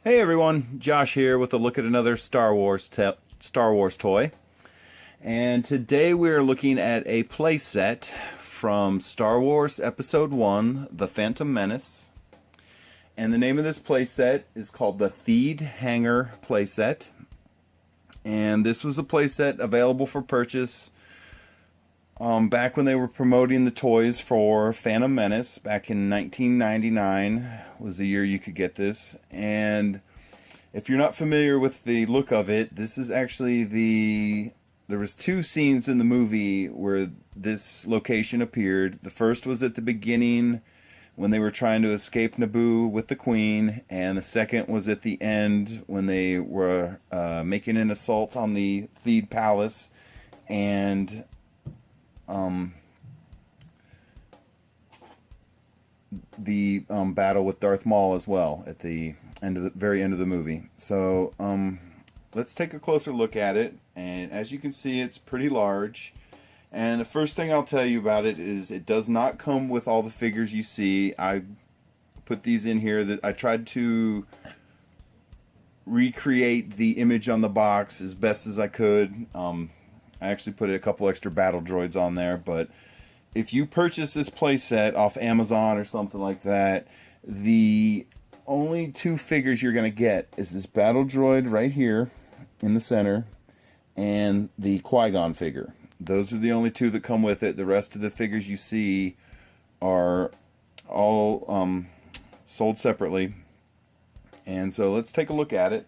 Hey everyone, Josh here with a look at another Star Wars toy. And today we're looking at a playset from Star Wars Episode 1, The Phantom Menace. And the name of this playset is called the Theed Hangar Playset. And this was a playset available for purchase back when they were promoting the toys for Phantom Menace back in 1999 was the year you could get this. And if you're not familiar with the look of it, this is actually there was two scenes in the movie where this location appeared. The first was at the beginning when they were trying to escape Naboo with the Queen, and the second was at the end when they were making an assault on the Theed Palace and the battle with Darth Maul as well at the very end of the movie. So let's take a closer look at it, and as you can see, it's pretty large. And the first thing I'll tell you about it is it does not come with all the figures you see. I put these in here that I tried to recreate the image on the box as best as I could. I actually put a couple extra battle droids on there, but if you purchase this playset off Amazon or something like that, the only two figures you're going to get is this battle droid right here in the center and the Qui-Gon figure. Those are the only two that come with it. The rest of the figures you see are all sold separately. And so let's take a look at it.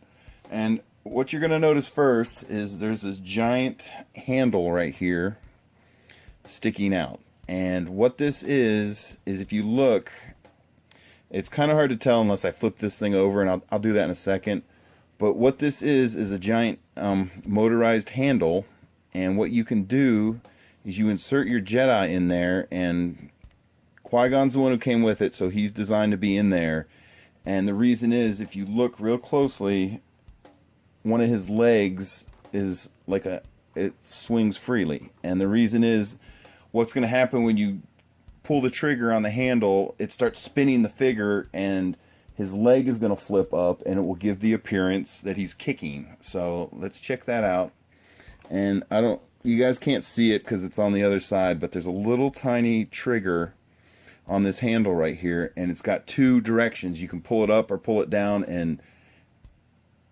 And what you're going to notice first is there's this giant handle right here sticking out. And what this is if you look, it's kind of hard to tell unless I flip this thing over, and I'll do that in a second. But what this is a giant motorized handle, and what you can do is you insert your Jedi in there, and Qui-Gon's the one who came with it, so he's designed to be in there. And the reason is, if you look real closely, one of his legs is like it swings freely, and the reason is what's going to happen when you pull the trigger on the handle, it starts spinning the figure and his leg is going to flip up and it will give the appearance that he's kicking. So let's check that out. And you guys can't see it because it's on the other side, but there's a little tiny trigger on this handle right here, and it's got two directions. You can pull it up or pull it down, and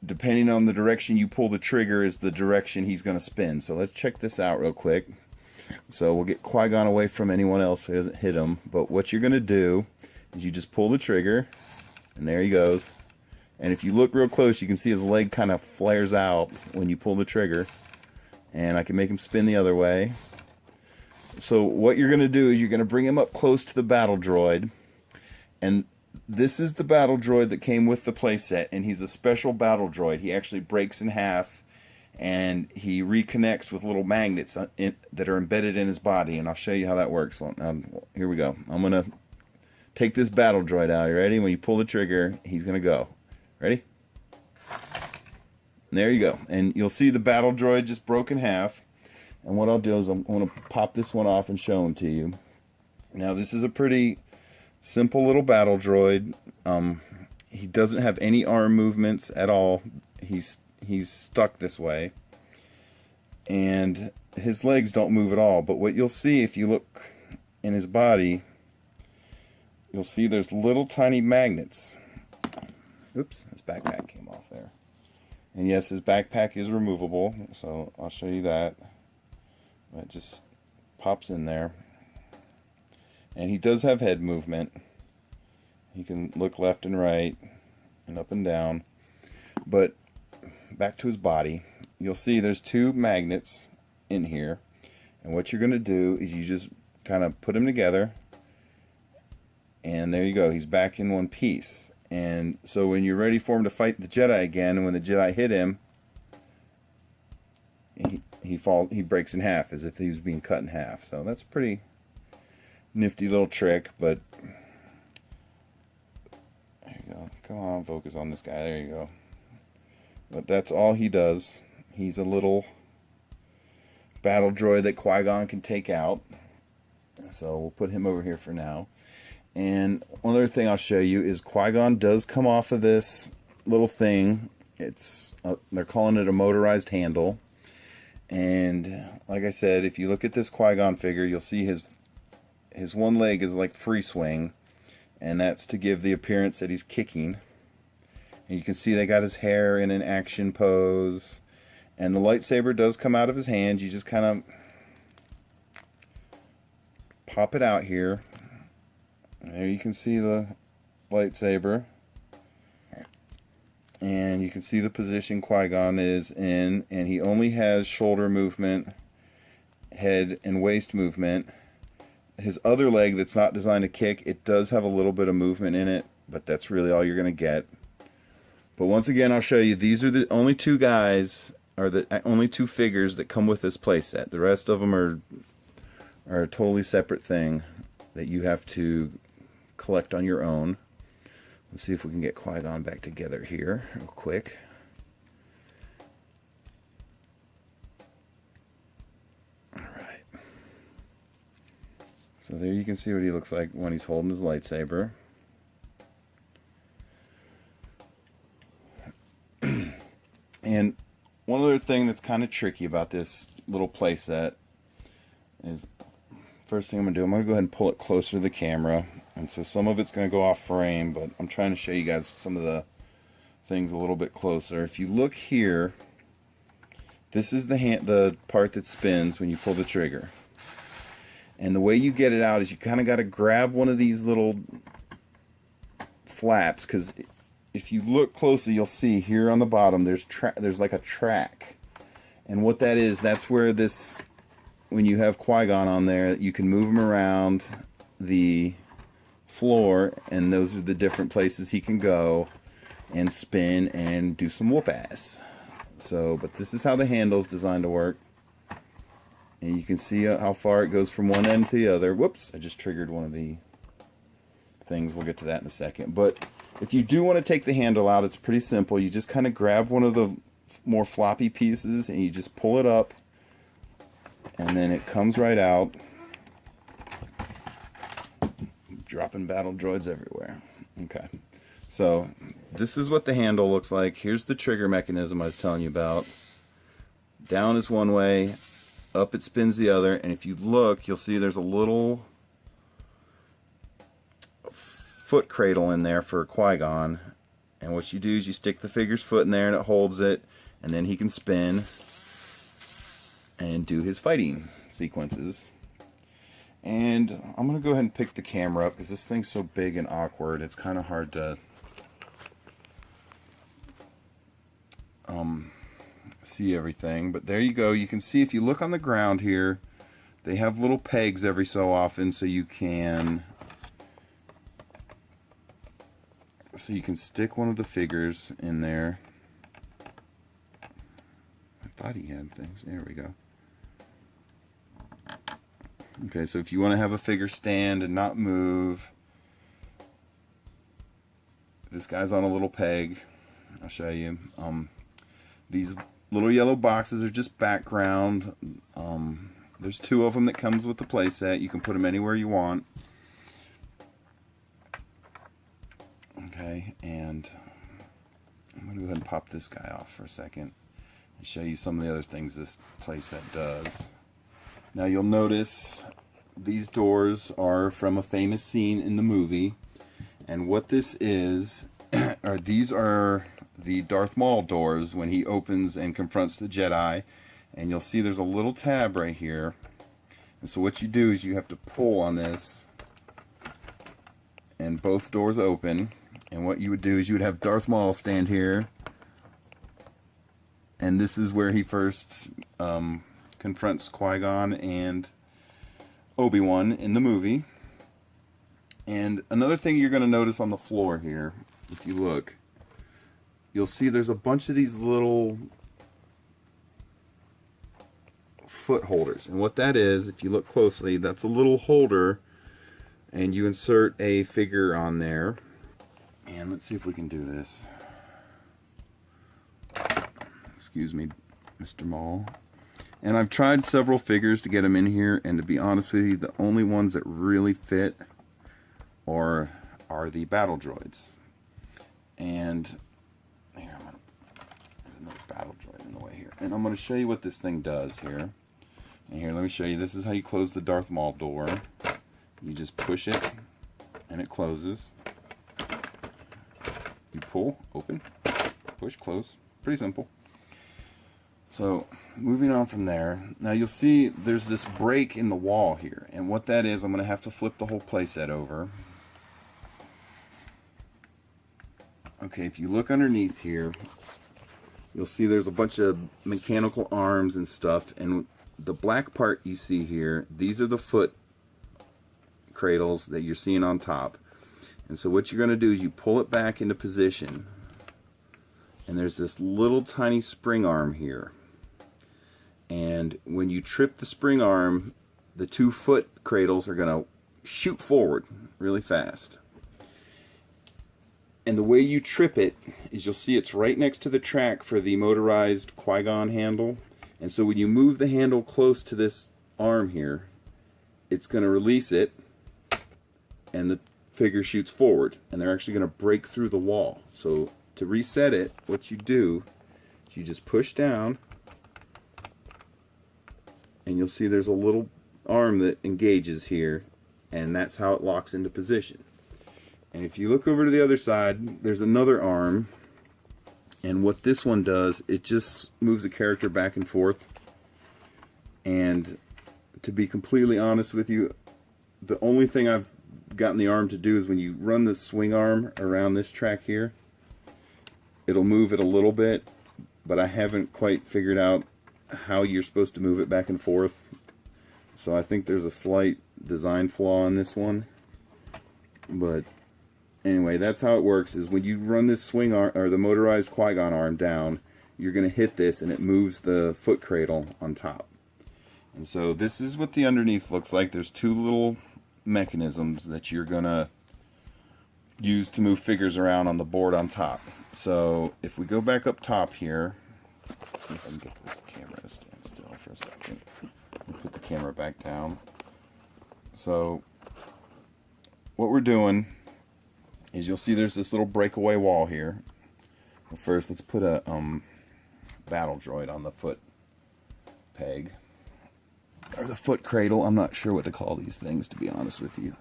depending on the direction you pull the trigger is the direction he's going to spin. So let's check this out real quick. So we'll get Qui-Gon away from anyone else who doesn't hit him. But what you're going to do is you just pull the trigger, and there he goes. And if you look real close, you can see his leg kind of flares out when you pull the trigger. And I can make him spin the other way. So what you're going to do is you're going to bring him up close to the battle droid. And this is the battle droid that came with the playset, and he's a special battle droid. He actually breaks in half, and he reconnects with little magnets that are embedded in his body, and I'll show you how that works. Well, here we go. I'm going to take this battle droid out. You ready? When you pull the trigger, he's going to go. Ready? And there you go. And you'll see the battle droid just broke in half. And what I'll do is I'm going to pop this one off and show him to you. Now, this is a pretty simple little battle droid. He doesn't have any arm movements at all. He's stuck this way, and his legs don't move at all. But what you'll see if you look in his body, you'll see there's little tiny magnets. Oops, his backpack came off there. And yes, his backpack is removable, so I'll show you that. It just pops in there. And he does have head movement. He can look left and right and up and down. But back to his body, you'll see there's two magnets in here, and what you're going to do is you just kind of put them together, and there you go, he's back in one piece. And so when you're ready for him to fight the Jedi again, and when the Jedi hit him, he breaks in half as if he was being cut in half. So that's a pretty nifty little trick. But there you go, come on, focus on this guy, there you go. But that's all he does. He's a little battle droid that Qui-Gon can take out. So we'll put him over here for now. And one other thing I'll show you is Qui-Gon does come off of this little thing. It's they're calling it a motorized handle. And like I said, if you look at this Qui-Gon figure, you'll see his one leg is like free swing, and that's to give the appearance that he's kicking. And you can see they got his hair in an action pose, and the lightsaber does come out of his hand. You just kind of pop it out here. There you can see the lightsaber. And you can see the position Qui-Gon is in, and he only has shoulder movement, head and waist movement. His other leg that's not designed to kick, it does have a little bit of movement in it, but that's really all you're going to get. But once again, I'll show you, these are the only two guys, or the only two figures that come with this playset. The rest of them are a totally separate thing that you have to collect on your own. Let's see if we can get Qui-Gon back together here real quick. Alright. So there you can see what he looks like when he's holding his lightsaber. And one other thing that's kind of tricky about this little playset is, first thing I'm going to do, I'm going to go ahead and pull it closer to the camera. And so some of it's going to go off frame, but I'm trying to show you guys some of the things a little bit closer. If you look here, this is the part that spins when you pull the trigger. And the way you get it out is you kind of got to grab one of these little flaps, because if you look closely, you'll see here on the bottom there's like a track. And what that is, that's where this, when you have Qui-Gon on there, you can move him around the floor, and those are the different places he can go and spin and do some whoop ass. So, but this is how the handle's designed to work, and you can see how far it goes from one end to the other. Whoops, I just triggered one of the things. We'll get to that in a second. But if you do want to take the handle out, it's pretty simple. You just kind of grab one of the more floppy pieces and you just pull it up, and then it comes right out. Dropping battle droids everywhere. Okay, so this is what the handle looks like. Here's the trigger mechanism I was telling you about. Down is one way, up it spins the other, and if you look, you'll see there's a little foot cradle in there for Qui-Gon. And what you do is you stick the figure's foot in there and it holds it, and then he can spin and do his fighting sequences. And I'm going to go ahead and pick the camera up because this thing's so big and awkward, it's kind of hard to see everything. But there you go. You can see if you look on the ground here, they have little pegs every so often so you can stick one of the figures in there. I thought he had things. There we go. Okay, so if you want to have a figure stand and not move, this guy's on a little peg. I'll show you. These little yellow boxes are just background. There's two of them that comes with the playset. You can put them anywhere you want. Okay, and I'm going to go ahead and pop this guy off for a second and show you some of the other things this playset does. Now you'll notice these doors are from a famous scene in the movie, and what this is, these are the Darth Maul doors when he opens and confronts the Jedi, and you'll see there's a little tab right here. And so what you do is you have to pull on this, and both doors open. And what you would do is you would have Darth Maul stand here, and this is where he first confronts Qui-Gon and Obi-Wan in the movie. And another thing you're going to notice on the floor here, if you look, you'll see there's a bunch of these little foot holders. And what that is, if you look closely, that's a little holder, and you insert a figure on there. And let's see if we can do this. Excuse me, Mr. Maul. And I've tried several figures to get them in here, and to be honest with you, the only ones that really fit are the battle droids. And battle droid in the way here. And I'm going to show you what this thing does here. And here, let me show you. This is how you close the Darth Maul door. You just push it, and it closes. You pull, open, push, close. Pretty simple. So, moving on from there. Now you'll see there's this break in the wall here. And what that is, I'm going to have to flip the whole playset over. Okay, if you look underneath here, you'll see there's a bunch of mechanical arms and stuff. And the black part you see here, these are the foot cradles that you're seeing on top. And so what you're going to do is you pull it back into position. And there's this little tiny spring arm here. And when you trip the spring arm, the 2 foot cradles are going to shoot forward really fast. And the way you trip it is you'll see it's right next to the track for the motorized Qui-Gon handle. And so when you move the handle close to this arm here, it's going to release it, and the figure shoots forward. And they're actually going to break through the wall. So to reset it, what you do is you just push down, and you'll see there's a little arm that engages here, and that's how it locks into position. And if you look over to the other side, there's another arm, and what this one does, it just moves the character back and forth. And to be completely honest with you, the only thing I've gotten the arm to do is when you run the swing arm around this track here, it'll move it a little bit, but I haven't quite figured out how you're supposed to move it back and forth. So I think there's a slight design flaw in this one. But anyway, that's how it works, is when you run this swing arm, or the motorized Qui-Gon arm down, you're going to hit this and it moves the foot cradle on top. And so this is what the underneath looks like. There's 2 little mechanisms that you're going to use to move figures around on the board on top. So if we go back up top here, let's see if I can get this camera to stand still for a second. Put the camera back down. So what we're doing is you'll see there's this little breakaway wall here. Well, first let's put a battle droid on the foot peg, or the foot cradle. I'm not sure what to call these things, to be honest with you.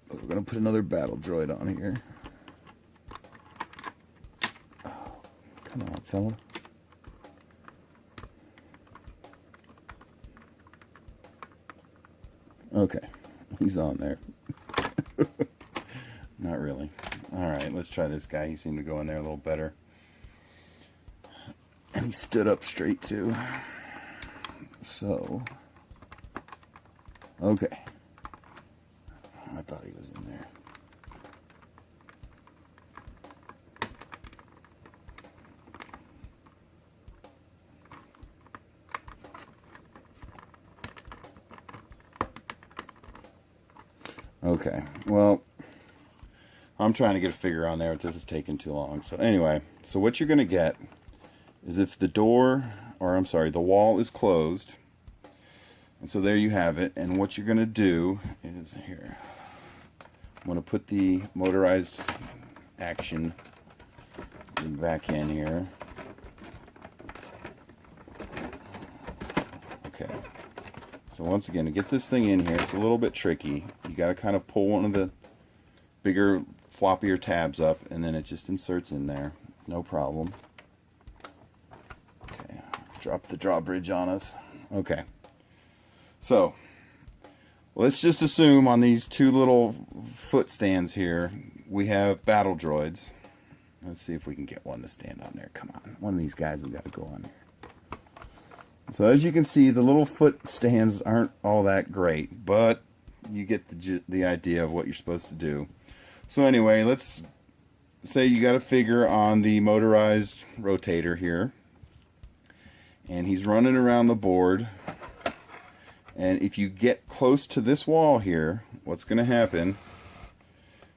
But we're going to put another battle droid on here. Oh, come on, fella. Okay, he's on there. Not really. Alright, let's try this guy. He seemed to go in there a little better. And he stood up straight too. So, okay. I thought he was in there. Okay, well, I'm trying to get a figure on there, but this is taking too long. So anyway, so what you're going to get is if the door, or I'm sorry, the wall is closed. And so there you have it. And what you're going to do is here, I'm going to put the motorized action back in here. Okay. So once again, to get this thing in here, it's a little bit tricky. You got to kind of pull one of the bigger, floppier tabs up, and then it just inserts in there. No problem. Okay, drop the drawbridge on us. Okay. So, let's just assume on these 2 little foot stands here, we have battle droids. Let's see if we can get one to stand on there. Come on, one of these guys has got to go on there. So as you can see, the little foot stands aren't all that great, but you get the idea of what you're supposed to do. So anyway, let's say you got a figure on the motorized rotator here, and he's running around the board. And if you get close to this wall here, what's going to happen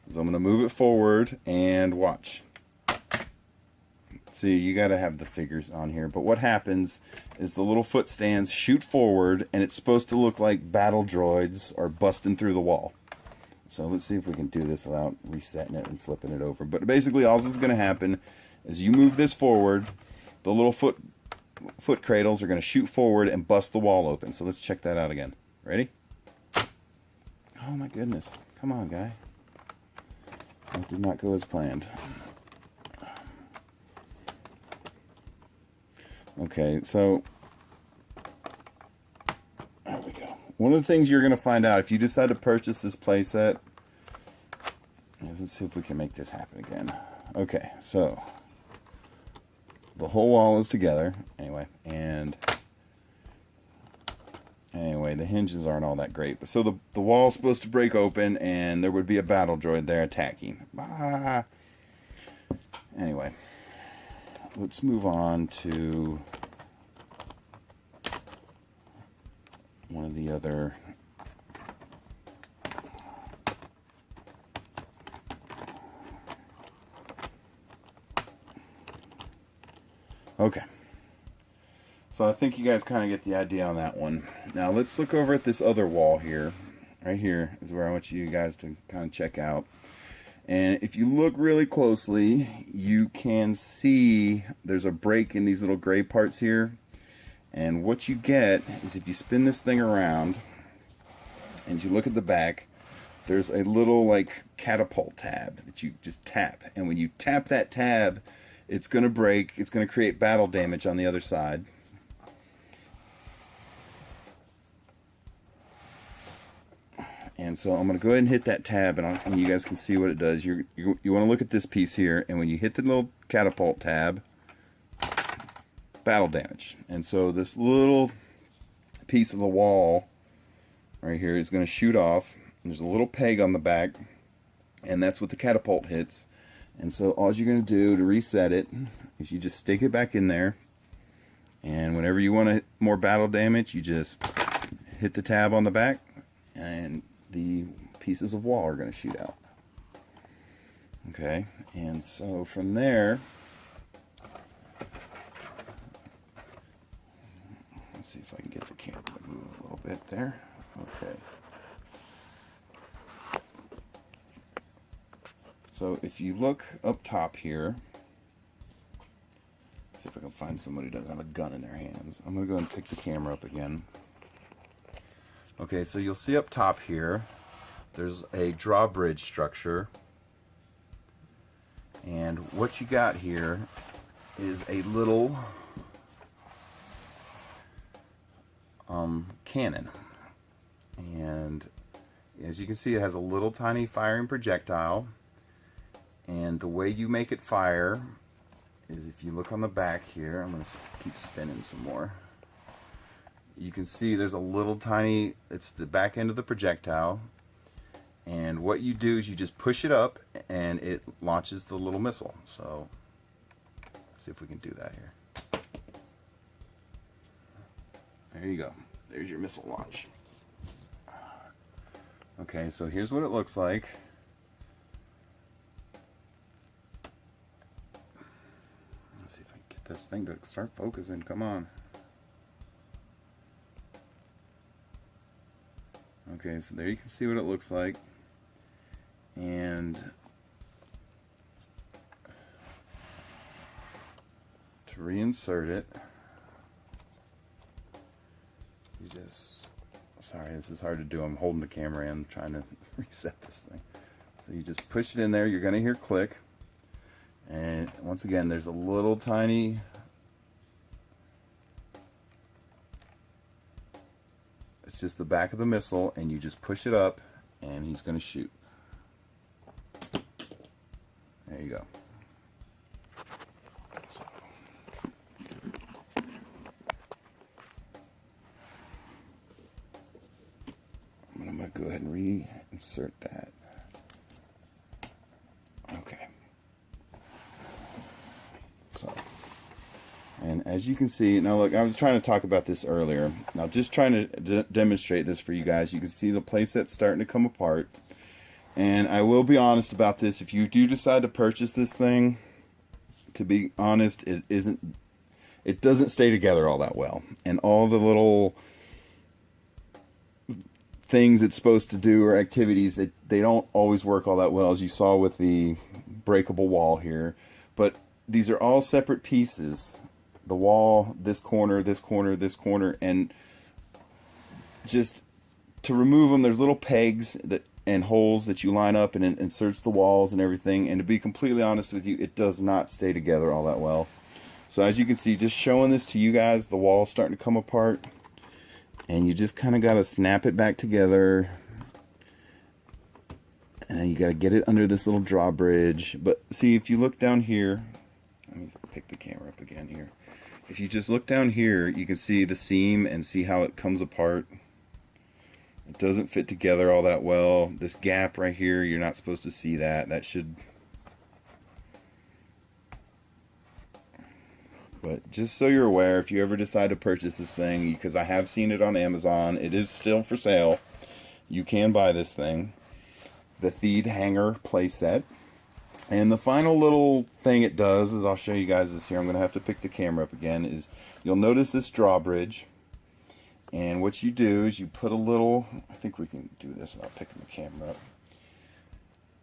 is I'm going to move it forward and watch. See, you got to have the figures on here. But what happens is the little foot stands shoot forward, and it's supposed to look like battle droids are busting through the wall. So let's see if we can do this without resetting it and flipping it over. But basically all that's going to happen is you move this forward, the little foot cradles are going to shoot forward and bust the wall open. So let's check that out again. Ready? Oh my goodness. Come on, guy. That did not go as planned. Okay, so there we go. One of the things you're going to find out if you decide to purchase this playset is, let's see if we can make this happen again. Okay, so the whole wall is together anyway, and anyway, the hinges aren't all that great. But so the wall's supposed to break open, and there would be a battle droid there attacking. Ah. Anyway, let's move on to one of the other. Okay. So I think you guys kind of get the idea on that one. Now let's look over at this other wall here. Right here is where I want you guys to kind of check out. And if you look really closely, you can see there's a break in these little gray parts here. And what you get is if you spin this thing around and you look at the back, there's a little like catapult tab that you just tap. And when you tap that tab, it's going to break. It's going to create battle damage on the other side. And so I'm going to go ahead and hit that tab, and you guys can see what it does. You want to look at this piece here, and when you hit the little catapult tab, battle damage. And so this little piece of the wall right here is going to shoot off. There's a little peg on the back, and that's what the catapult hits. And so all you're going to do to reset it is you just stick it back in there, and whenever you want more battle damage, you just hit the tab on the back, and the pieces of wall are going to shoot out. Okay, and so from there, let's see if I can get the camera to move a little bit there. Okay. So if you look up top here, let's see if I can find somebody who doesn't have a gun in their hands. I'm going to go and take the camera up again. Okay, so you'll see up top here, there's a drawbridge structure. And what you got here is a little cannon. And as you can see, it has a little tiny firing projectile. And the way you make it fire is if you look on the back here, I'm going to keep spinning some more. You can see there's a little tiny, it's the back end of the projectile, and what you do is you just push it up and it launches the little missile. So let's see if we can do that here. There you go. There's your missile launch. Okay, so here's what it looks like. Let's see if I can get this thing to start focusing. Come on. Okay, so there you can see what it looks like. And to reinsert it, you just, sorry, this is hard to do. I'm holding the camera in, trying to reset this thing. So you just push it in there, you're going to hear click. And once again, there's a little tiny it's just the back of the missile, and you just push it up and he's going to shoot. There you go. So, I'm going to go ahead and reinsert that. Okay. So, and as you can see, now look, I was trying to talk about this earlier. Now just trying to demonstrate this for you guys. You can see the playset starting to come apart. And I will be honest about this. If you do decide to purchase this thing, to be honest, it doesn't stay together all that well. And all the little things it's supposed to do or activities, they don't always work all that well, as you saw with the breakable wall here. But these are all separate pieces the wall, this corner, this corner, this corner, and just to remove them, there's little pegs that and holes that you line up and it inserts the walls and everything. And to be completely honest with you, it does not stay together all that well. So as you can see, just showing this to you guys, the wall's starting to come apart, and you just kind of got to snap it back together, and then you got to get it under this little drawbridge. But see, if you look down here, let me pick the camera up again here. If you just look down here, you can see the seam and see how it comes apart. It doesn't fit together all that well. This gap right here, you're not supposed to see that. That should... But just so you're aware, if you ever decide to purchase this thing, because I have seen it on Amazon, it is still for sale. You can buy this thing. The Theed Hangar Playset. And the final little thing it does is, I'll show you guys this here. I'm going to have to pick the camera up again. Is you'll notice this drawbridge. And what you do is you put a little, I think we can do this without picking the camera up.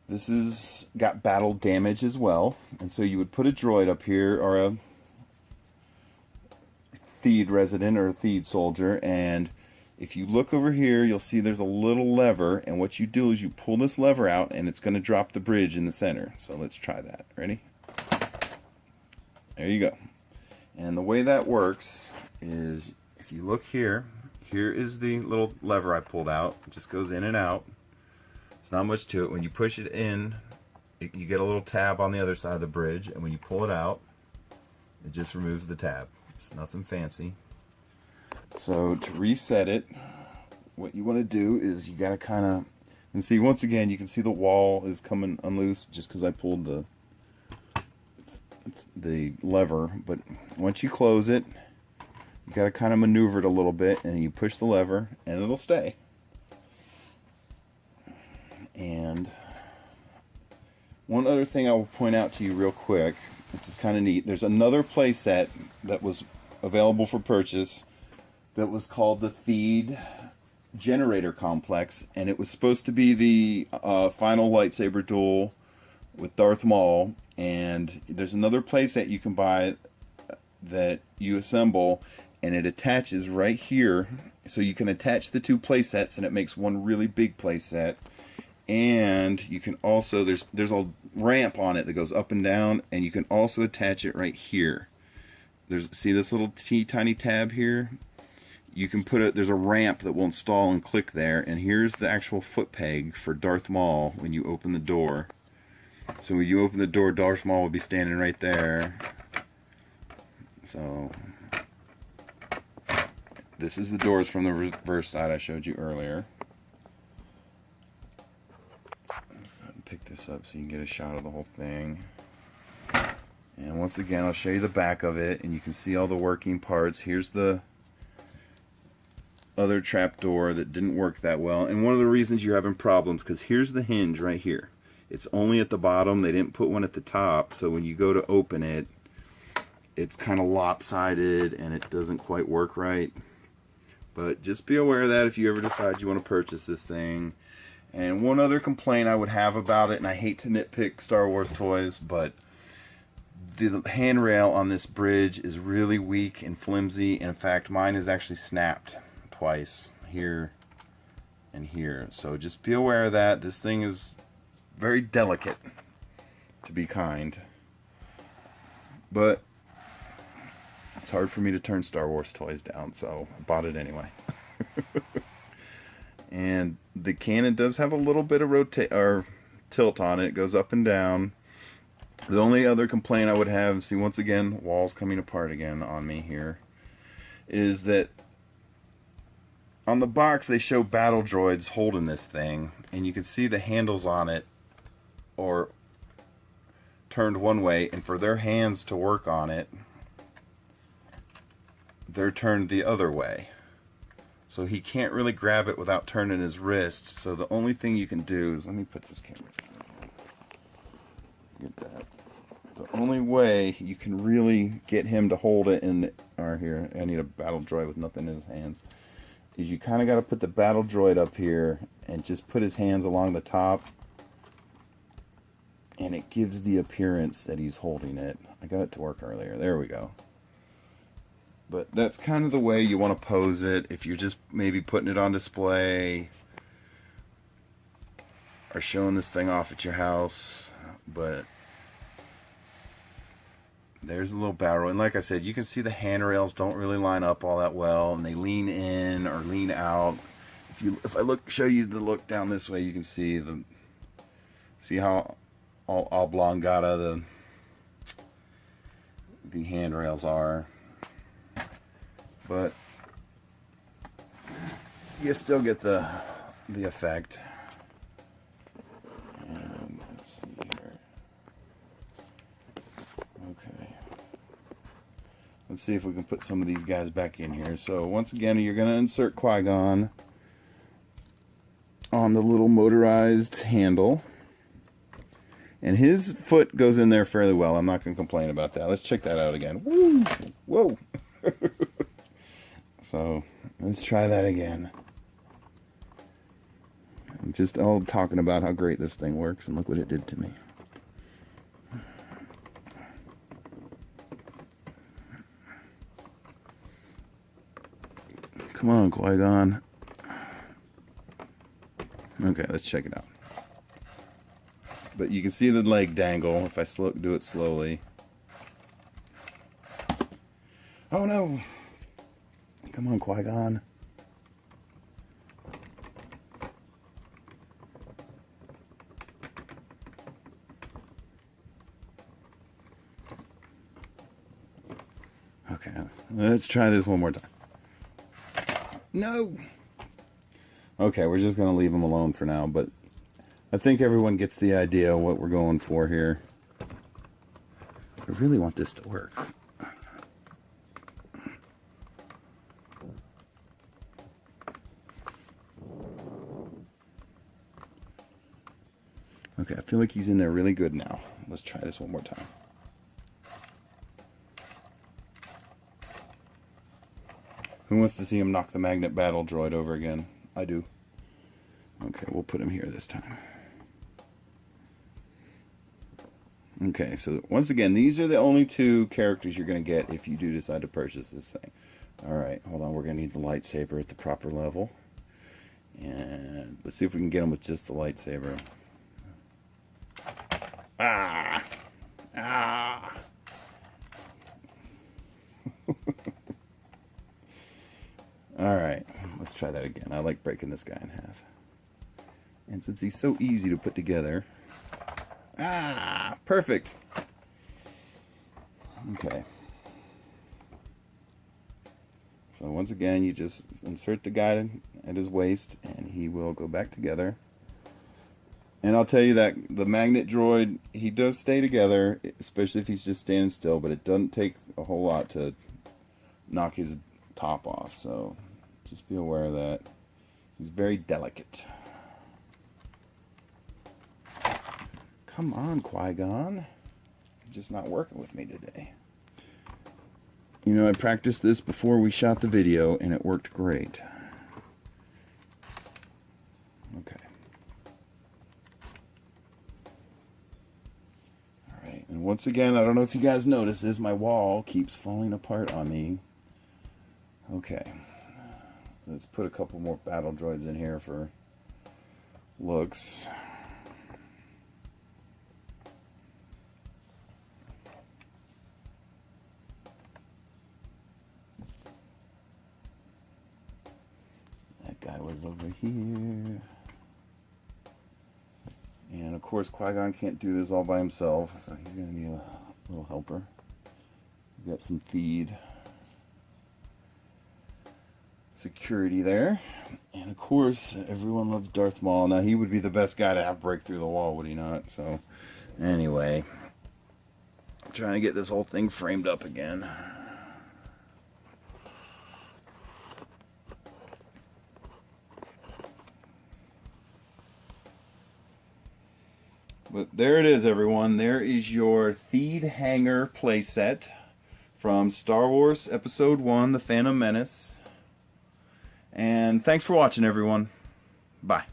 This is got battle damage as well. And so you would put a droid up here, or a Theed resident or a Theed soldier, and if you look over here, you'll see there's a little lever, and what you do is you pull this lever out and it's going to drop the bridge in the center. So let's try that. Ready? There you go. And the way that works is, if you look here, here is the little lever I pulled out. It just goes in and out. There's not much to it. When you push it in, you get a little tab on the other side of the bridge, and when you pull it out, it just removes the tab. It's nothing fancy. So to reset it, what you want to do is you got to kind of, and see, once again, you can see the wall is coming unloose just because I pulled the lever. But once you close it, you got to kind of maneuver it a little bit, and you push the lever and it'll stay. And one other thing I will point out to you real quick, which is kind of neat, there's another playset that was available for purchase that was called the Theed Generator Complex, and it was supposed to be the final lightsaber duel with Darth Maul. And there's another playset you can buy that you assemble, and it attaches right here, so you can attach the two playsets and it makes one really big playset. And you can also, there's a ramp on it that goes up and down, and you can also attach it right here. See this little tiny tab here? You can put it, there's a ramp that will install and click there, and here's the actual foot peg for Darth Maul when you open the door. So when you open the door, Darth Maul will be standing right there. So this is the doors from the reverse side I showed you earlier. Let's go ahead and pick this up so you can get a shot of the whole thing. And once again, I'll show you the back of it, and you can see all the working parts. Here's the other trap door that didn't work that well, and one of the reasons you're having problems, because here's the hinge right here. It's only at the bottom. They didn't put one at the top, so when you go to open it, it's kind of lopsided and it doesn't quite work right. But just be aware of that if you ever decide you want to purchase this thing. And one other complaint I would have about it, and I hate to nitpick Star Wars toys, but the handrail on this bridge is really weak and flimsy. In fact, mine is actually snapped twice, here and here. So just be aware of that. This thing is very delicate, to be kind. But it's hard for me to turn Star Wars toys down, so I bought it anyway. And the cannon does have a little bit of tilt on it. It goes up and down. The only other complaint I would have, see, once again, walls coming apart again on me here, is that on the box they show battle droids holding this thing, and you can see the handles on it are turned one way, and for their hands to work on it, they're turned the other way. So he can't really grab it without turning his wrists. So the only thing you can do is, let me put this camera down. Get that. The only way you can really get him to hold it or here, I need a battle droid with nothing in his hands, is you kind of got to put the battle droid up here and just put his hands along the top, and it gives the appearance that he's holding it. I got it to work earlier. There we go. But that's kind of the way you want to pose it if you're just maybe putting it on display or showing this thing off at your house. But there's a little barrel, and like I said, you can see the handrails don't really line up all that well, and they lean in or lean out. If I show you the look down this way, you can see how all oblongata the handrails are. But you still get the effect. And let's see here. Okay. Let's see if we can put some of these guys back in here. So once again, you're going to insert Qui-Gon on the little motorized handle. And his foot goes in there fairly well. I'm not going to complain about that. Let's check that out again. Woo! Whoa! So, let's try that again. I'm just all talking about how great this thing works, and look what it did to me. Come on, Qui-Gon. Okay, let's check it out. But you can see the leg dangle if I do it slowly. Oh no! Come on, Qui-Gon. Okay, let's try this one more time. No! Okay, we're just going to leave him alone for now, but I think everyone gets the idea of what we're going for here. I really want this to work. Okay, I feel like he's in there really good now. Let's try this one more time. Who wants to see him knock the magnet battle droid over again? I do. Okay, we'll put him here this time. Okay, so once again, these are the only two characters you're going to get if you do decide to purchase this thing. Alright, hold on, we're going to need the lightsaber at the proper level. And let's see if we can get him with just the lightsaber. Ah! Ah! Alright, let's try that again. I like breaking this guy in half. And since he's so easy to put together... Ah! Perfect! Okay. So once again, you just insert the guy at his waist, and he will go back together. And I'll tell you that the magnet droid, he does stay together, especially if he's just standing still, but it doesn't take a whole lot to knock his top off, so just be aware of that. He's very delicate. Come on, Qui-Gon. You're just not working with me today. You know, I practiced this before we shot the video, and it worked great. Okay. Alright, and once again, I don't know if you guys notice this, my wall keeps falling apart on me. Okay. Let's put a couple more battle droids in here for looks. That guy was over here. And of course, Qui-Gon can't do this all by himself, so he's going to need a little helper. We've got some feed. Security there. And of course, everyone loves Darth Maul. Now, he would be the best guy to have break through the wall, would he not? So, anyway. I'm trying to get this whole thing framed up again. But there it is, everyone. There is your Theed Hangar Playset from Star Wars Episode 1, The Phantom Menace. And thanks for watching, everyone. Bye.